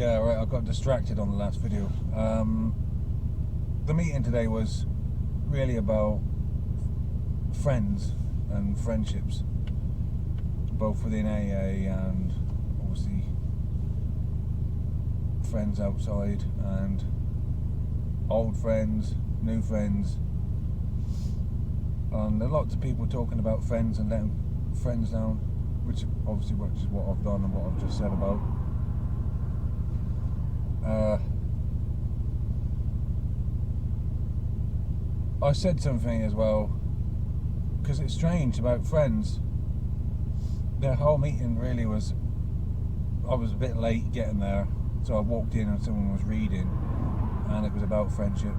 Yeah, right, I got distracted on the last video. The meeting today was really about friends and friendships, both within AA and obviously friends outside, and old friends, new friends, and there are lots of people talking about friends and letting friends down, which is what I've done and what I've just said about. I said something as well, because it's strange about friends. The whole meeting really was, I was a bit late getting there, so I walked in and someone was reading, and it was about friendship,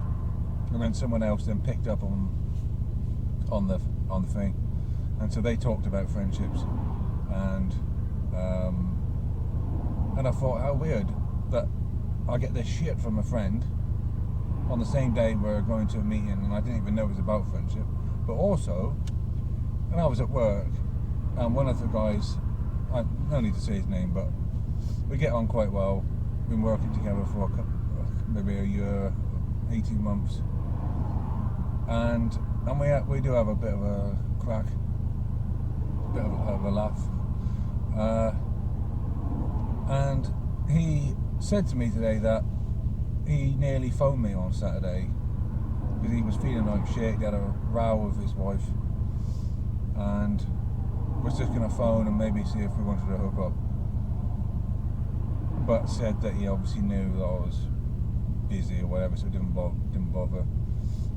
and then someone else then picked up on the thing, and so they talked about friendships, and I thought, how weird that I get this shit from a friend on the same day we're going to a meeting, and I didn't even know it was about friendship. But also, when I was at work, and one of the guys, I no need to say his name, but we get on quite well. Been working together for maybe a year, 18 months, and we do have a bit of a crack, a bit of a laugh, and he said to me today that he nearly phoned me on Saturday because he was feeling like shit. He had a row with his wife and was just going to phone and maybe see if we wanted to hook up, but said that he obviously knew that I was busy or whatever, so it didn't bother.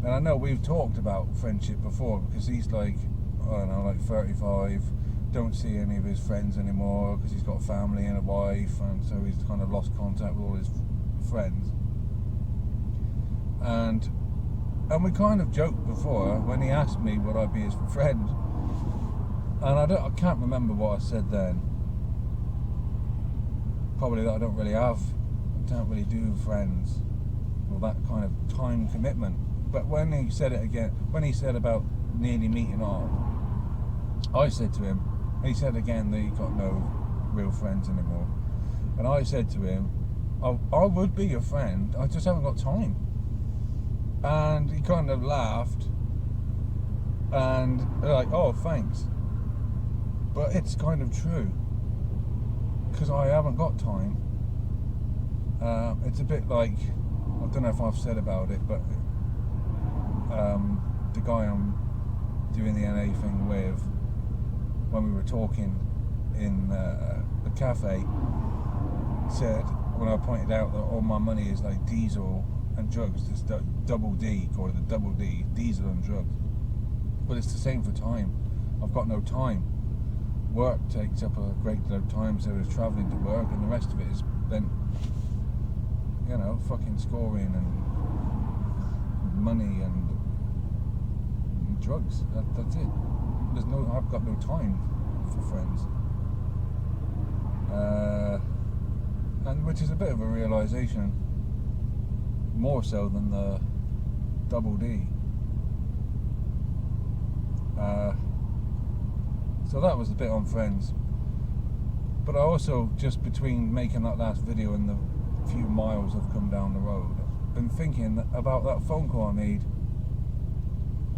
And I know we've talked about friendship before, because he's like, I don't know, like 35, don't see any of his friends anymore because he's got a family and a wife, and so he's kind of lost contact with all his friends. And we kind of joked before when he asked me would I be his friend, and I can't remember what I said then. Probably that I don't really do friends or that kind of time commitment. But when he said it again, when he said about nearly meeting up, I said to him, and he said again that he got no real friends anymore, and I said to him, I would be your friend, I just haven't got time. And he kind of laughed and like, oh thanks, but it's kind of true, because I haven't got time. It's a bit like, I don't know if I've said about it, but the guy I'm doing the NA thing with, when we were talking in the cafe, said, when I pointed out that all my money is like diesel and drugs, this double D, call it the double D, diesel and drugs. But it's the same for time. I've got no time. Work takes up a great deal of time, so it's travelling to work, and the rest of it is spent, you know, fucking scoring and money and drugs. That's it. I've got no time for friends. And which is a bit of a realisation, more so than the double D. So that was a bit on friends. But I also, just between making that last video and the few miles I've come down the road, been thinking about that phone call I made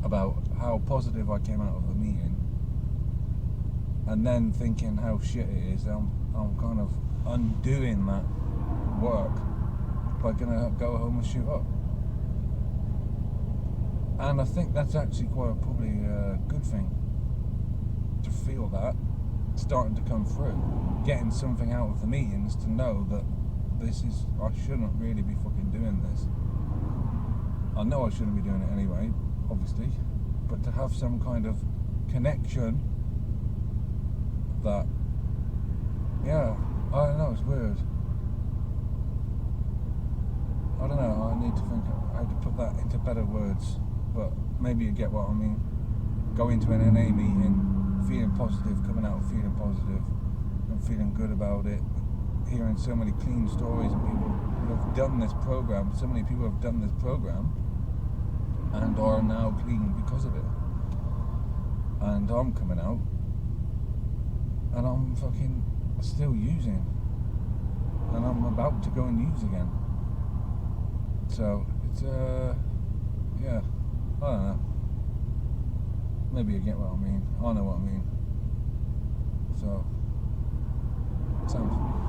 about how positive I came out of the meeting, and then thinking how shit it is. I'm kind of undoing that work by gonna go home and shoot up, and I think that's actually probably a good thing, to feel that starting to come through, getting something out of the meetings, to know that I shouldn't really be fucking doing this. I know I shouldn't be doing it anyway, obviously, but to have some kind of connection that, yeah, I don't know, it's weird. I don't know, I need to think how to put that into better words, but maybe you get what I mean. Going to an NA meeting, feeling positive, coming out feeling positive and feeling good about it, hearing so many clean stories of people who have done this program, so many people have done this program and are now clean because of it. And I'm coming out and I'm fucking still using. and I'm about to go and use again. So it's yeah, I don't know. Maybe you get what I mean. I know what I mean. So sounds